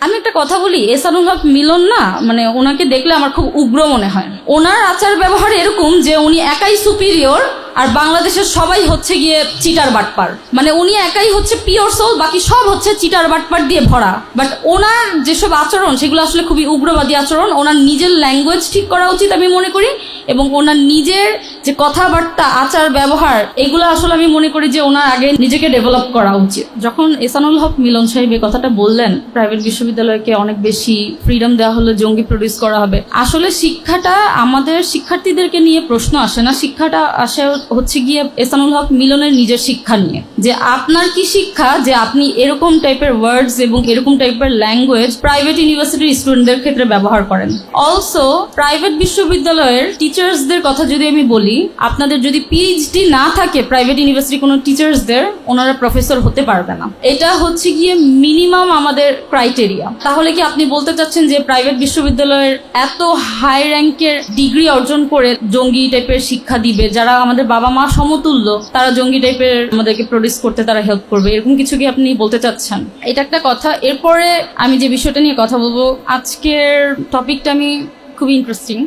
আমি একটা কথা বলি, এহসানুল হক মিলন না, মানে ওনাকে দেখলে আমার খুব উগ্র মনে হয়। ওনার আচার ব্যবহার এরকম যে উনি একাই সুপিরিয়র আর বাংলাদেশের সবাই হচ্ছে গিয়ে চিটার বাটপার। মানে উনি একাই হচ্ছে পিওর সোল, বাকি সব হচ্ছে চিটার বাটপার দিয়ে ভরা। বাট ওনার যেসব আচরণ সেগুলো আসলে খুবই উগ্রবাদী আচরণ। ওনার নিজের ল্যাঙ্গুয়েজ ঠিক করা উচিত আমি মনে করি, এবং ওনার নিজের যে কথাবার্তা আচার ব্যবহার এগুলো আসলে আমি মনে করি যে ওনার আগে নিজেকে ডেভেলপ করা উচিত। যখন এহসানুল হক মিলন সাহেব এই কথাটা বললেন, প্রাইভেট বিশ্ববিদ্যালয়কে অনেক বেশি ফ্রিডম দেওয়া হলে জঙ্গি প্রডিউস করা হবে, আসলে শিক্ষাটা আমাদের শিক্ষার্থীদেরকে নিয়ে প্রশ্ন আসে না, শিক্ষাটা আসে হচ্ছে গিয়ে এহসানুল হক মিলনের নিজের শিক্ষা নিয়ে। যে আপনার কি শিক্ষা যে আপনি এরকম টাইপের ওয়ার্ডস এবং এরকম টাইপের ল্যাঙ্গুয়েজ প্রাইভেট ইউনিভার্সিটির স্টুডেন্টদের ক্ষেত্রে ব্যবহার করেন। অলসো প্রাইভেট বিশ্ববিদ্যালয়ের টিচার্সদের কথা যদি আমি বলি, আপনাদের যদি পিএইচডি না থাকে প্রাইভেট ইউনিভার্সিটি কোনো টিচার্সদের, ওনারা প্রফেসর হতে পারবে না। এটা হচ্ছে গিয়ে মিনিমাম আমাদের ক্রাইটেরিয়া। তাহলে কি আপনি বলতে চাচ্ছেন যে প্রাইভেট বিশ্ববিদ্যালয়ের এত হাই র্যাঙ্কের ডিগ্রি অর্জন করে জঙ্গি টাইপের শিক্ষা দিবে, যারা আমাদের বাবা মা সমতুল্য, তারা জঙ্গি টাইপের আমাদেরকে প্রডিউস করতে তারা হেল্প করবে, এরকম কিছু কি আপনি বলতে চাচ্ছেন? এটা একটা কথা। এরপরে আমি যে বিষয়টা নিয়ে কথা বলবো, আজকের টপিকটা আমি খুবই ইন্টারেস্টিং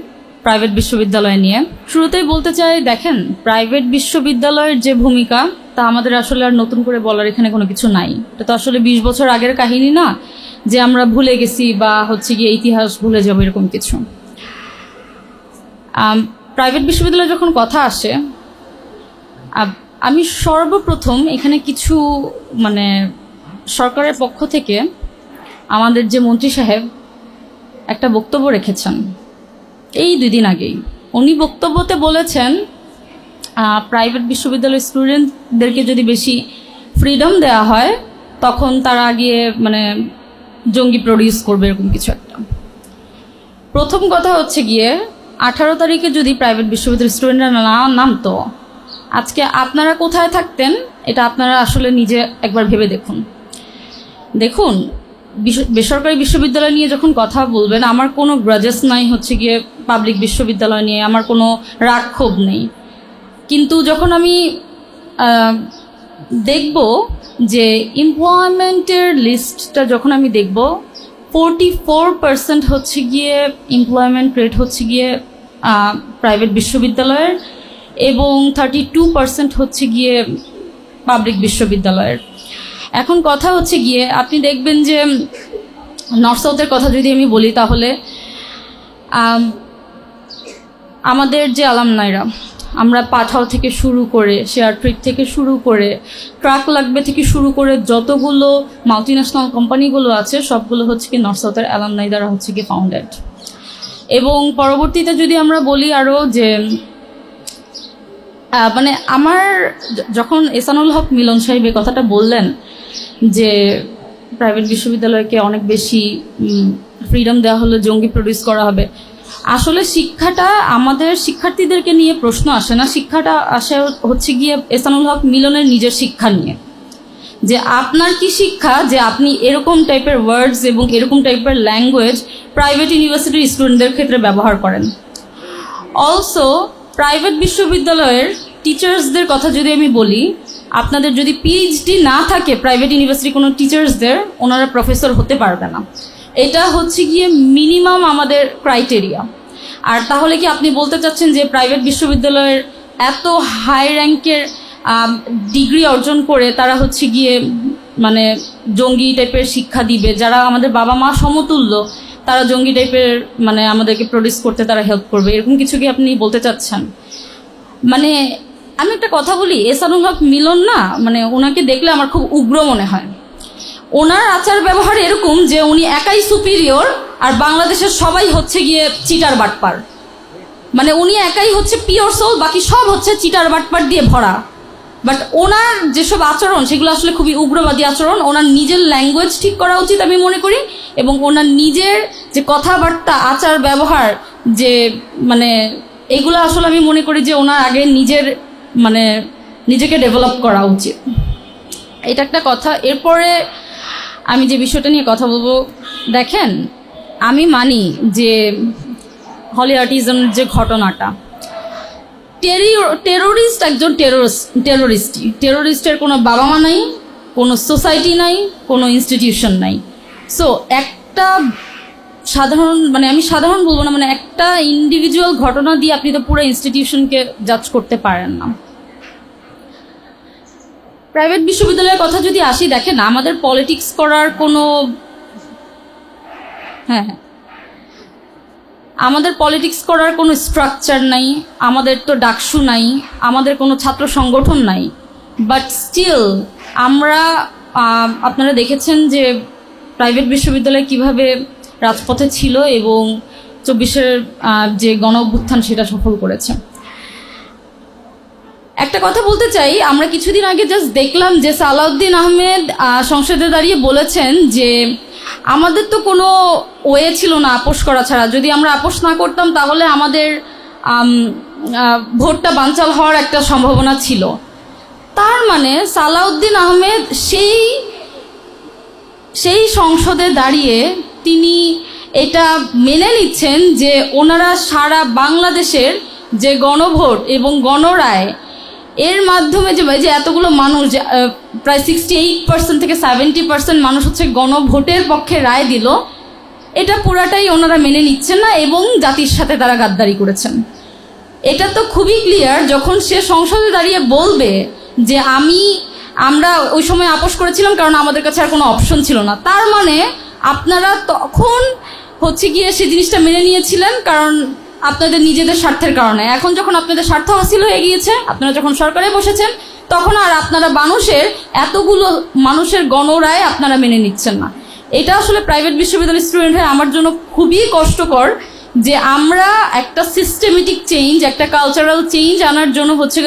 প্রাইভেট বিশ্ববিদ্যালয় নিয়ে। শুরুতেই বলতে চাই, দেখেন প্রাইভেট বিশ্ববিদ্যালয়ের যে ভূমিকা তা আমাদের আসলে আর নতুন করে বলার এখানে কোনো কিছু নাই। এটা তো আসলে 20 বছর আগের কাহিনী না যে আমরা ভুলে গেছি বা হচ্ছে গিয়ে ইতিহাস ভুলে যাবো, এরকম কিছু। প্রাইভেট বিশ্ববিদ্যালয়ে যখন কথা আসে, আমি সর্বপ্রথম এখানে কিছু মানে সরকারের পক্ষ থেকে আমাদের যে মন্ত্রী সাহেব একটা বক্তব্য রেখেছেন এই 2 দিন আগেই। উনি বক্তব্যতে বলেছেন প্রাইভেট বিশ্ববিদ্যালয়ের স্টুডেন্টদেরকে যদি বেশি ফ্রিডম দেওয়া হয় তখন তারা গিয়ে মানে জঙ্গি প্রডিউস করবে, এরকম কিছু একটা। প্রথম কথা হচ্ছে গিয়ে 18 তারিখে যদি প্রাইভেট বিশ্ববিদ্যালয়ের স্টুডেন্টরা না নামতো, আজকে আপনারা কোথায় থাকতেন এটা আপনারা আসলে নিজে একবার ভেবে দেখুন। দেখুন, বেসরকারি বিশ্ববিদ্যালয় নিয়ে যখন কথা বলবেন, আমার কোনো গ্রাজেস নাই হচ্ছে গিয়ে পাবলিক বিশ্ববিদ্যালয় নিয়ে, আমার কোনো রাগ ক্ষোভ নেই। কিন্তু যখন আমি দেখব যে এমপ্লয়মেন্টের লিস্টটা যখন আমি দেখব, 44% হচ্ছে গিয়ে এমপ্লয়মেন্ট রেট হচ্ছে গিয়ে প্রাইভেট বিশ্ববিদ্যালয়ের, এবং 32% হচ্ছে গিয়ে পাবলিক বিশ্ববিদ্যালয়ের। এখন কথা হচ্ছে গিয়ে আপনি দেখবেন যে নর্থ সাউথের কথা যদি আমি বলি, তাহলে আমাদের যে আলামনাইরা, আমরা পাঠাও থেকে শুরু করে শেয়ার ট্রিক থেকে শুরু করে ট্রাক লাগবে থেকে শুরু করে যতগুলো মাল্টিন্যাশনাল কোম্পানিগুলো আছে সবগুলো হচ্ছে কি নর্থ সাউথের অ্যালামনাই দ্বারা হচ্ছে কি ফাউন্ডেড। এবং পরবর্তীতে যদি আমরা বলি আরও যে মানে আমার যখন এহসানুল হক মিলন সাহেব এই কথাটা বললেন যে প্রাইভেট বিশ্ববিদ্যালয়কে অনেক বেশি ফ্রিডম দেওয়া হলে জঙ্গি প্রডিউস করা হবে, আসলে শিক্ষাটা আমাদের শিক্ষার্থীদেরকে নিয়ে প্রশ্ন আসে না, শিক্ষাটা আসে হচ্ছে গিয়ে এহসানুল হক মিলনের নিজের শিক্ষা নিয়ে। যে আপনার কি শিক্ষা যে আপনি এরকম টাইপের ওয়ার্ডস এবং এরকম টাইপের ল্যাঙ্গুয়েজ প্রাইভেট ইউনিভার্সিটির স্টুডেন্টদের ক্ষেত্রে ব্যবহার করেন। অলসো প্রাইভেট বিশ্ববিদ্যালয়ের টিচার্সদের কথা যদি আমি বলি, আপনাদের যদি পিএইচডি না থাকে প্রাইভেট ইউনিভার্সিটি কোনো টিচার্সদের, ওনারা প্রফেসর হতে পারবে না। এটা হচ্ছে গিয়ে মিনিমাম আমাদের ক্রাইটেরিয়া। আর তাহলে কি আপনি বলতে চাচ্ছেন যে প্রাইভেট বিশ্ববিদ্যালয়ের এত হাই র্যাঙ্কের ডিগ্রি অর্জন করে তারা হচ্ছে গিয়ে মানে জঙ্গি টাইপের শিক্ষা দিবে, যারা আমাদের বাবা মা সমতুল্য, তারা জঙ্গি টাইপের মানে আমাদেরকে প্রডিউস করতে তারা হেল্প করবে, এরকম কিছু কি আপনি বলতে চাচ্ছেন? মানে আমি একটা কথা বলি, এহসানুল হক মিলন না, মানে ওনাকে দেখলে আমার খুব উগ্র মনে হয়। ওনার আচার ব্যবহার এরকম যে উনি একাই সুপিরিয়র আর বাংলাদেশের সবাই হচ্ছে গিয়ে চিটার বাটপার। মানে উনি একাই হচ্ছে পিওর সোল, বাকি সব হচ্ছে চিটার বাটপার দিয়ে ভরা। বাট ওনার যেসব আচরণ সেগুলো আসলে খুবই উগ্রবাদী আচরণ। ওনার নিজের ল্যাঙ্গুয়েজ ঠিক করা উচিত আমি মনে করি, এবং ওনার নিজের যে কথাবার্তা আচার ব্যবহার যে মানে এগুলো আসলে আমি মনে করি যে ওনার আগে নিজের মানে নিজেকে ডেভেলপ করা উচিত। এটা একটা কথা। এরপরে আমি যে বিষয়টা নিয়ে কথা বলবো, দেখেন আমি মানি যে হলি আর্টিজান যে ঘটনাটা, টেরোরিস্ট একজন টেরোরিস্টের কোনো বাবা মা নাই, কোনো সোসাইটি নাই, কোনো ইনস্টিটিউশন নাই। সো একটা একটা সাধারণ, মানে আমি সাধারণ বলবো না, মানে একটা ইন্ডিভিজুয়াল ঘটনা দিয়ে আপনি তো পুরো ইনস্টিটিউশনকে জাজ করতে পারেন না। প্রাইভেট বিশ্ববিদ্যালয়ের কথা যদি আসি, দেখেন আমাদের পলিটিক্স করার কোনো আমাদের পলিটিক্স করার কোনো স্ট্রাকচার নাই, আমাদের তো ডাকসু নাই, আমাদের কোনো ছাত্র সংগঠন নাই, বাট স্টিল আমরা আপনারা দেখেছেন যে প্রাইভেট বিশ্ববিদ্যালয় কিভাবে রাজপথে ছিল এবং 24-এর যে গণ অভ্যুত্থান সেটা সফল করেছে। একটা কথা বলতে চাই, আমরা কিছুদিন আগে জাস্ট দেখলাম যে সালাউদ্দিন আহমেদ সংসদে দাঁড়িয়ে বলেছেন যে আমাদের তো কোনো ওয়ে ছিল না আপোষ করা ছাড়া, যদি আমরা আপোষ না করতাম তাহলে আমাদের ভোটটা বানচাল হওয়ার একটা সম্ভাবনা ছিল। তার মানে সালাউদ্দিন আহমেদ সেই সংসদে দাঁড়িয়ে তিনি এটা মেনে নিচ্ছেন যে ওনারা সারা বাংলাদেশের যে গণভোট এবং গণরায় এর মাধ্যমে যে এতগুলো মানুষ, প্রায় 68% থেকে 70% মানুষ হচ্ছে গণভোটের পক্ষে রায় দিল, এটা পুরাটাই ওনারা মেনে নিচ্ছেন না এবং জাতির সাথে তারা গাদ্দারি করেছেন। এটা তো খুবই ক্লিয়ার যখন সে সংসদে দাঁড়িয়ে বলবে যে আমরা ওই সময় আপোষ করেছিলাম কারণ আমাদের কাছে আর কোনো অপশন ছিল না। তার মানে আপনারা তখন হচ্ছে গিয়ে সে জিনিসটা মেনে নিয়েছিলেন কারণ আপনাদের নিজেদের স্বার্থের কারণে। এখন যখন আপনাদের স্বার্থ হাসিল হয়ে গিয়েছে, আপনারা যখন সরকারে বসেছেন, তখন আর আপনারা এতগুলো মানুষের গণরায় আপনারা মেনে নিচ্ছেন না। এটা আসলে প্রাইভেট বিশ্ববিদ্যালয়ের স্টুডেন্ট হয়ে আমার জন্য খুবই কষ্টকর যে আমরা একটা সিস্টেমেটিক চেঞ্জ, একটা কালচারাল চেঞ্জ আনার জন্য হচ্ছে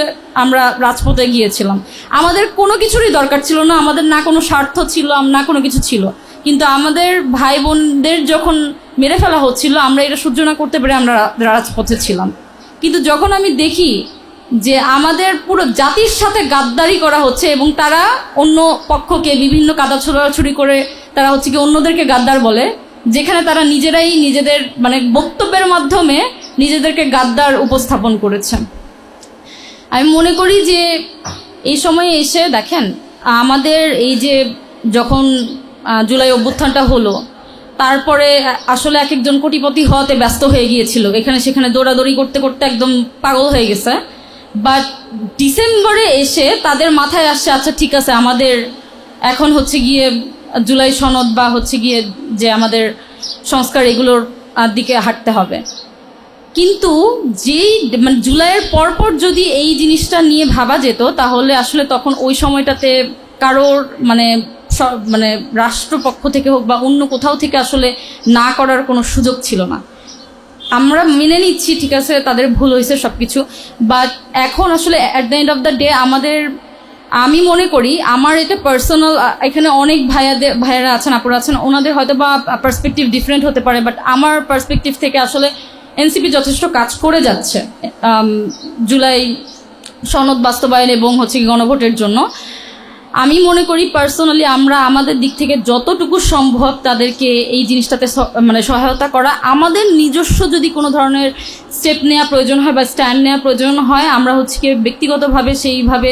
আমরা রাজপথে গিয়েছিলাম। আমাদের কোনো কিছুরই দরকার ছিল না, আমাদের না কোনো স্বার্থ ছিল, না কোনো কিছু ছিল, কিন্তু আমাদের ভাই বোনদের যখন মেরে ফেলা হচ্ছিল আমরা এটা সহ্য না করতে পেরে আমরা রাজপথে ছিলাম। কিন্তু যখন আমি দেখি যে আমাদের পুরো জাতির সাথে গাদ্দারি করা হচ্ছে এবং তারা অন্য পক্ষকে বিভিন্ন কাদা ছোড়াছুড়ি করে তারা হচ্ছে কি অন্যদেরকে গাদ্দার বলে, যেখানে তারা নিজেরাই নিজেদের মানে বক্তব্যের মাধ্যমে নিজেদেরকে গাদ্দার উপস্থাপন করেছে। আমি মনে করি যে এই সময়ে এসে দেখেন আমাদের এই যে যখন জুলাই অভ্যুত্থানটা হলো, তারপরে আসলে এক একজন কোটিপতি হওয়াতে ব্যস্ত হয়ে গিয়েছিল, এখানে সেখানে দৌড়াদৌড়ি করতে করতে একদম পাগল হয়ে গেছে। বাট ডিসেম্বরে এসে তাদের মাথায় আসছে আচ্ছা ঠিক আছে, আমাদের এখন হচ্ছে গিয়ে জুলাই সনদ বা হচ্ছে গিয়ে যে আমাদের সংস্কার এগুলোর দিকে হাঁটতে হবে। কিন্তু যেই মানে জুলাইয়ের পরপর যদি এই জিনিসটা নিয়ে ভাবা যেত তাহলে আসলে তখন ওই সময়টাতে কারোর মানে রাষ্ট্রপক্ষ থেকে হোক বা অন্য কোথাও থেকে আসলে না করার কোনো সুযোগ ছিল না। আমরা মেনে নিচ্ছি ঠিক আছে তাদের ভুল হয়েছে সবকিছু, বাট এখন আসলে at the end of the day আমি মনে করি আমার এটা পার্সোনাল, এখানে অনেক ভাইয়ারা আছেন, আপুরা আছেন, ওনাদের হয়তো বা পার্সপেক্টিভ ডিফারেন্ট হতে পারে, বাট আমার পার্সপেক্টিভ থেকে আসলে এনসিপি যথেষ্ট কাজ করে যাচ্ছে জুলাই সনদ বাস্তবায়ন এবং হচ্ছে গণভোটের জন্য। আমি মনে করি পার্সোনালি আমরা আমাদের দিক থেকে যতটুকু সম্ভব তাদেরকে এই জিনিসটাতে মানে সহায়তা করা, আমাদের নিজস্ব যদি কোনো ধরনের স্টেপ নেওয়া প্রয়োজন হয় বা স্ট্যান্ড নেওয়া প্রয়োজন হয়, আমরা হচ্ছে কি ব্যক্তিগতভাবে সেইভাবে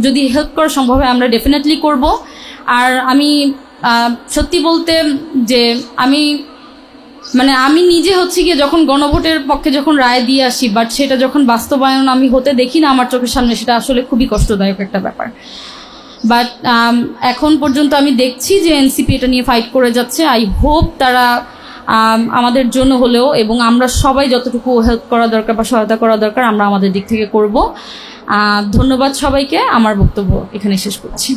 যদি হেল্প করা সম্ভব হয় আমরা ডেফিনেটলি করব। আর আমি সত্যি বলতে যে আমি নিজে হচ্ছে গিয়ে যখন গণভোটের পক্ষে যখন রায় দিয়ে আসি, বাট সেটা যখন বাস্তবায়ন আমি হতে দেখি না আমার চোখের সামনে, সেটা আসলে খুবই কষ্টদায়ক একটা ব্যাপার। বাট এখন পর্যন্ত আমি দেখছি যে এনসিপি এটা নিয়ে ফাইট করে যাচ্ছে। আই হোপ তারা আমাদের জন্য হলেও, এবং আমরা সবাই যতটুকু হেল্প করা দরকার বা সহায়তা করা দরকার আমরা আমাদের দিক থেকে করব। ধন্যবাদ সবাইকে, আমার বক্তব্য এখানে শেষ করছি।